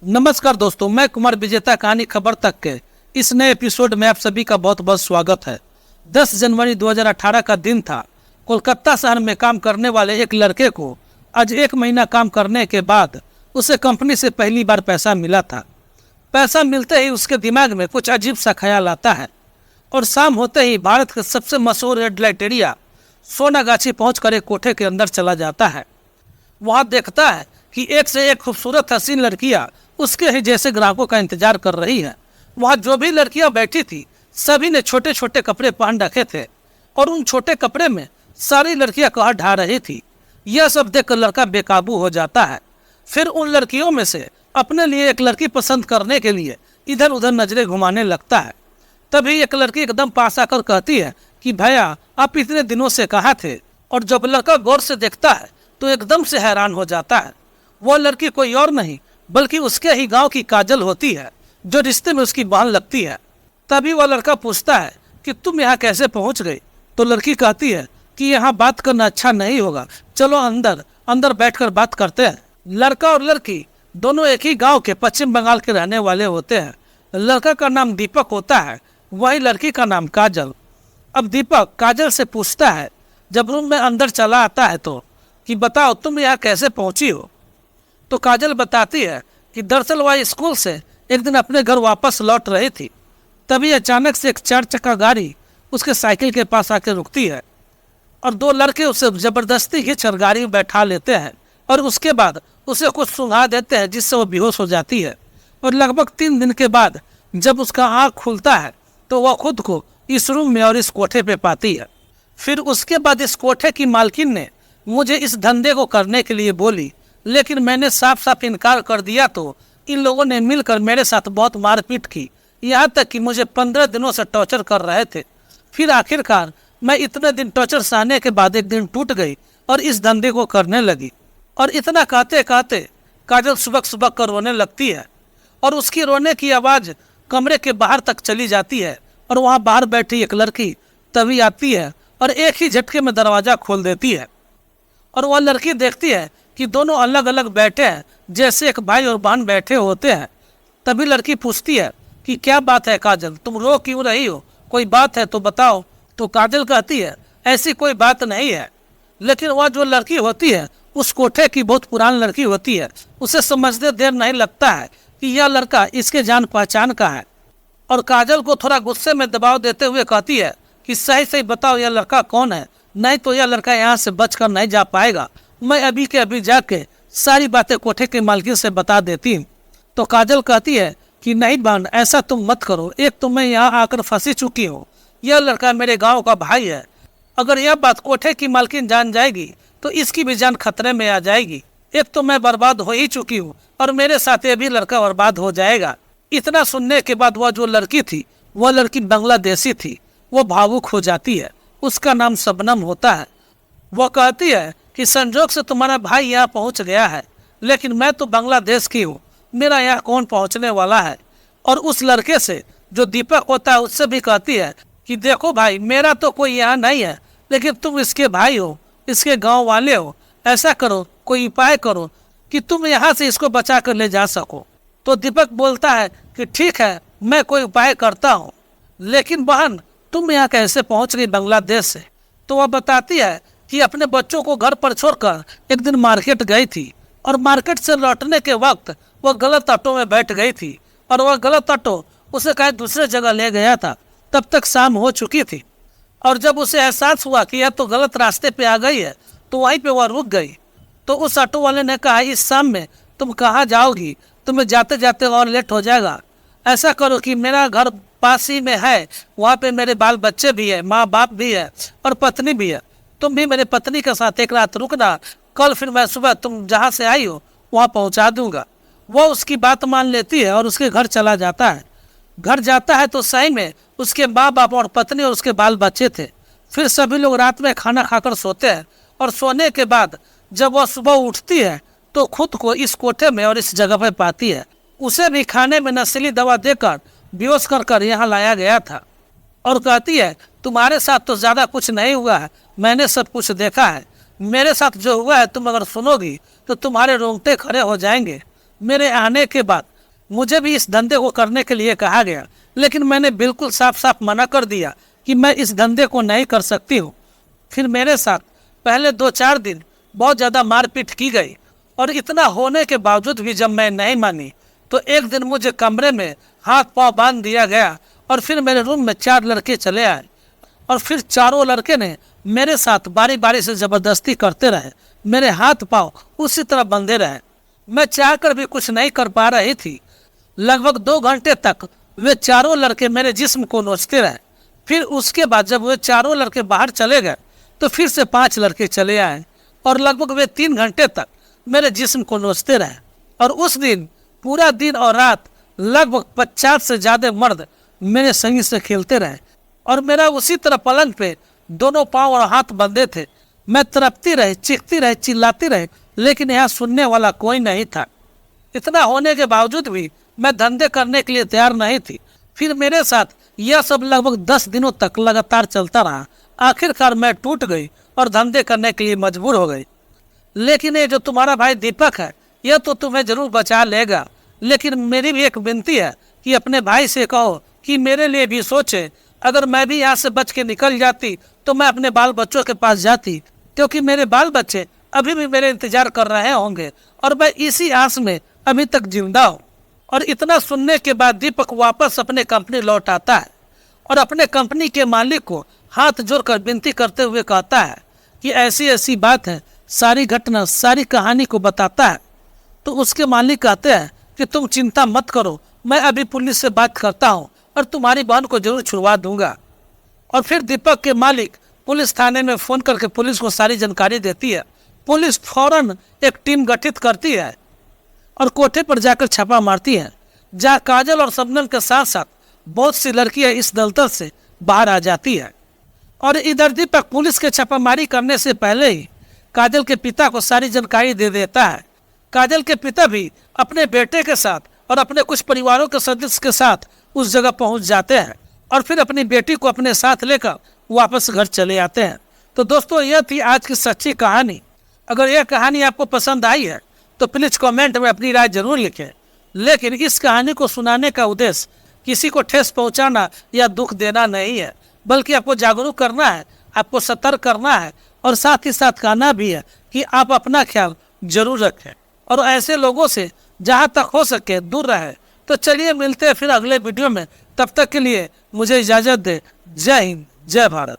नमस्कार दोस्तों, मैं कुमार विजेता कहानी खबर तक के इस नए एपिसोड में आप सभी का बहुत बहुत स्वागत है। 10 जनवरी 2018 का दिन था। कोलकाता शहर में काम करने वाले एक लड़के को आज 1 महीना काम करने के बाद उसे कंपनी से पहली बार पैसा मिला था। पैसा मिलते ही उसके दिमाग में कुछ अजीब सा ख्याल आता है और शाम होते ही भारत के सबसे मशहूर रेड लाइट एरिया सोनागाछी पहुँच एक कोठे के अंदर चला जाता है। वहाँ देखता है कि एक से एक खूबसूरत हसीन लड़कियाँ उसके ही जैसे ग्राहकों का इंतजार कर रही है। वहाँ जो भी लड़कियां बैठी थी सभी ने छोटे छोटे कपड़े पहन रखे थे और उन छोटे कपड़े में सारी लड़कियां कहर ढा रही थी। यह सब देखकर लड़का बेकाबू हो जाता है। फिर उन लड़कियों में से अपने लिए एक लड़की पसंद करने के लिए इधर उधर नजरें घुमाने लगता है। तभी एक लड़की एकदम पास आकर कहती है कि भैया आप इतने दिनों से कहाँ थे। और जब लड़का गौर से देखता है तो एकदम से हैरान हो जाता है। वह लड़की कोई और नहीं बल्कि उसके ही गांव की काजल होती है जो रिश्ते में उसकी बहन लगती है। तभी वह लड़का पूछता है कि तुम यहाँ कैसे पहुँच गई। तो लड़की कहती है कि यहाँ बात करना अच्छा नहीं होगा, चलो अंदर अंदर बैठकर बात करते हैं। लड़का और लड़की दोनों एक ही गांव के पश्चिम बंगाल के रहने वाले होते हैं। लड़का का नाम दीपक होता है, वही लड़की का नाम काजल। अब दीपक काजल से पूछता है जब रूम में अंदर चला आता है तो कि बताओ तुम यहाँ कैसे पहुँची हो। तो काजल बताती है कि दरअसल वह स्कूल से एक दिन अपने घर वापस लौट रही थी। तभी अचानक से एक 4 चक्का गाड़ी उसके साइकिल के पास आकर रुकती है और 2 लड़के उसे ज़बरदस्ती खींचकर गाड़ी में बैठा लेते हैं और उसके बाद उसे कुछ सुंघा देते हैं जिससे वो बेहोश हो जाती है। और लगभग 3 दिन के बाद जब उसका आँख खुलता है तो वह खुद को इस रूम में और इस कोठे पे पाती है। फिर उसके बाद इस कोठे की मालकिन ने मुझे इस धंधे को करने के लिए बोली, लेकिन मैंने साफ साफ इनकार कर दिया तो इन लोगों ने मिलकर मेरे साथ बहुत मारपीट की, यहाँ तक कि मुझे 15 दिनों से टॉर्चर कर रहे थे। फिर आखिरकार मैं इतने दिन टॉर्चर सहने के बाद एक दिन टूट गई और इस धंधे को करने लगी। और इतना कहते कहते काजल सुबह सुबह कर रोने लगती है और उसकी रोने की आवाज़ कमरे के बाहर तक चली जाती है। और वहाँ बाहर बैठी एक लड़की तभी आती है और एक ही झटके में दरवाज़ा खोल देती है। और वह लड़की देखती है कि दोनों अलग अलग बैठे हैं जैसे एक भाई और बहन बैठे होते हैं। तभी लड़की पूछती है कि क्या बात है काजल, तुम रो क्यों रही हो, कोई बात है तो बताओ। तो काजल कहती है ऐसी कोई बात नहीं है। लेकिन वह जो लड़की होती है उस कोठे की बहुत पुरानी लड़की होती है। उसे समझने देर नहीं लगता है कि यह लड़का इसके जान पहचान का है। और काजल को थोड़ा गुस्से में दबाव देते हुए कहती है कि सही सही बताओ यह लड़का कौन है, नहीं तो यह लड़का यहाँ से बचकर नहीं जा पाएगा। मैं अभी के अभी जाके सारी बातें कोठे के मालकिन से बता देती हूँ। तो काजल कहती है कि नहीं बहन, ऐसा तुम मत करो। एक तो मैं यहाँ आकर फंसी चुकी हूँ, यह लड़का मेरे गांव का भाई है। अगर यह बात कोठे की मालकिन जान जाएगी तो इसकी भी जान खतरे में आ जाएगी। एक तो मैं बर्बाद हो ही चुकी हूँ और मेरे साथ ये भी लड़का बर्बाद हो जाएगा। इतना सुनने के बाद वह जो लड़की थी वह लड़की बांग्लादेशी थी। वो भावुक हो जाती है। उसका नाम शबनम होता है। वह कहती है कि संजोग से तुम्हारा भाई यहाँ पहुँच गया है, लेकिन मैं तो बांग्लादेश की हूँ, मेरा यहाँ कौन पहुँचने वाला है। और उस लड़के से जो दीपक होता है उससे भी कहती है कि देखो भाई, मेरा तो कोई यहाँ नहीं है, लेकिन तुम इसके भाई हो, इसके गांव वाले हो, ऐसा करो, कोई उपाय करो कि तुम यहाँ से इसको बचा कर ले जा सको। तो दीपक बोलता है कि ठीक है, मैं कोई उपाय करता हूँ, लेकिन बहन तुम यहाँ कैसे पहुँच गई बांग्लादेश से। तो वह बताती है कि अपने बच्चों को घर पर छोड़कर एक दिन मार्केट गई थी और मार्केट से लौटने के वक्त वह गलत ऑटो में बैठ गई थी और वह गलत ऑटो उसे कहीं दूसरे जगह ले गया था। तब तक शाम हो चुकी थी और जब उसे एहसास हुआ कि यह तो गलत रास्ते पे आ गई है तो वहीं पे वह रुक गई। तो उस ऑटो वाले ने कहा इस शाम में तुम कहाँ जाओगी, तुम्हें जाते जाते और लेट हो जाएगा। ऐसा करो कि मेरा घर पास ही में है, वहाँ पे मेरे बाल बच्चे भी है, माँ बाप भी है और पत्नी भी है। तुम भी मेरे पत्नी के साथ एक रात रुकना, कल फिर मैं सुबह तुम जहाँ से आई हो वहाँ पहुँचा दूंगा। वह उसकी बात मान लेती है और उसके घर चला जाता है। घर जाता है तो सही में उसके माँ बाप और पत्नी और उसके बाल बच्चे थे। फिर सभी लोग रात में खाना खाकर सोते हैं और सोने के बाद जब वह सुबह उठती है तो खुद को इस कोठे में और इस जगह पर पाती है। उसे भी खाने में नशीली दवा देकर बेहोश कर यहाँ लाया गया था। और कहती है तुम्हारे साथ तो ज़्यादा कुछ नहीं हुआ है, मैंने सब कुछ देखा है। मेरे साथ जो हुआ है तुम अगर सुनोगी तो तुम्हारे रोंगटे खड़े हो जाएंगे। मेरे आने के बाद मुझे भी इस धंधे को करने के लिए कहा गया, लेकिन मैंने बिल्कुल साफ साफ मना कर दिया कि मैं इस धंधे को नहीं कर सकती हूँ। फिर मेरे साथ पहले 2-4 दिन बहुत ज़्यादा मारपीट की गई, और इतना होने के बावजूद भी जब मैं नहीं मानी तो एक दिन मुझे कमरे में हाथ पांव बांध दिया गया, और फिर मेरे रूम में 4 लड़के चले आए, और फिर चारों लड़के ने मेरे साथ बारी बारी से ज़बरदस्ती करते रहे। मेरे हाथ पांव उसी तरह बंधे रहे। मैं चाहकर भी कुछ नहीं कर पा रही थी। लगभग 2 घंटे तक वे चारों लड़के मेरे जिस्म को नोचते रहे। फिर उसके बाद जब वे चारों लड़के बाहर चले गए तो फिर से 5 लड़के चले आए, और लगभग वे 3 घंटे तक मेरे जिस्म को नोचते रहे। और उस दिन पूरा दिन और रात लगभग 50 से ज़्यादा मर्द मेरे संगी से खेलते रहे, और मेरा उसी तरह पलंग पे दोनों पांव और हाथ बंधे थे। मैं तड़पती रही, चीखती रही, चिल्लाती रही, लेकिन यहाँ सुनने वाला कोई नहीं था। इतना होने के बावजूद भी मैं धंधे करने के लिए तैयार नहीं थी। फिर मेरे साथ यह सब लगभग 10 दिनों तक लगातार चलता रहा। आखिरकार मैं टूट गई और धंधे करने के लिए मजबूर हो गई। लेकिन ये जो तुम्हारा भाई दीपक है, यह तो तुम्हें जरूर बचा लेगा, लेकिन मेरी भी एक विनती है कि अपने भाई से कहो कि मेरे लिए भी सोचे। अगर मैं भी यहाँ से बच के निकल जाती तो मैं अपने बाल बच्चों के पास जाती, क्योंकि मेरे बाल बच्चे अभी भी मेरे इंतजार कर रहे होंगे, और मैं इसी आस में अभी तक जिंदा हूँ। और इतना सुनने के बाद दीपक वापस अपने कंपनी लौट आता है, और अपने कंपनी के मालिक को हाथ जोड़कर विनती करते हुए कहता है कि ऐसी ऐसी बात है, सारी घटना, सारी कहानी को बताता है। तो उसके मालिक कहते हैं कि तुम चिंता मत करो, मैं अभी पुलिस से बात करता हूँ और तुम्हारी बहन को जरूर छुड़वा दूंगा। और फिर दीपक के मालिक पुलिस थाने में फ़ोन करके पुलिस को सारी जानकारी देती है। पुलिस फौरन एक टीम गठित करती है और कोठे पर जाकर छापा मारती है, जहाँ काजल और शबनम के साथ साथ बहुत सी लड़कियां इस दलदल से बाहर आ जाती है। और इधर दीपक पुलिस के छापामारी करने से पहले ही काजल के पिता को सारी जानकारी दे देता है। काजल के पिता भी अपने बेटे के साथ और अपने कुछ परिवारों के सदस्य के साथ उस जगह पहुंच जाते हैं, और फिर अपनी बेटी को अपने साथ लेकर वापस घर चले आते हैं। तो दोस्तों, यह थी आज की सच्ची कहानी। अगर यह कहानी आपको पसंद आई है तो प्लीज़ कमेंट में अपनी राय जरूर लिखें। लेकिन इस कहानी को सुनाने का उद्देश्य किसी को ठेस पहुंचाना या दुख देना नहीं है, बल्कि आपको जागरूक करना है, आपको सतर्क करना है, और साथ ही साथ कहना भी है कि आप अपना ख्याल जरूर रखें और ऐसे लोगों से जहां तक हो सके दूर रहे। तो चलिए मिलते हैं फिर अगले वीडियो में। तब तक के लिए मुझे इजाज़त दें। जय हिंद, जय भारत।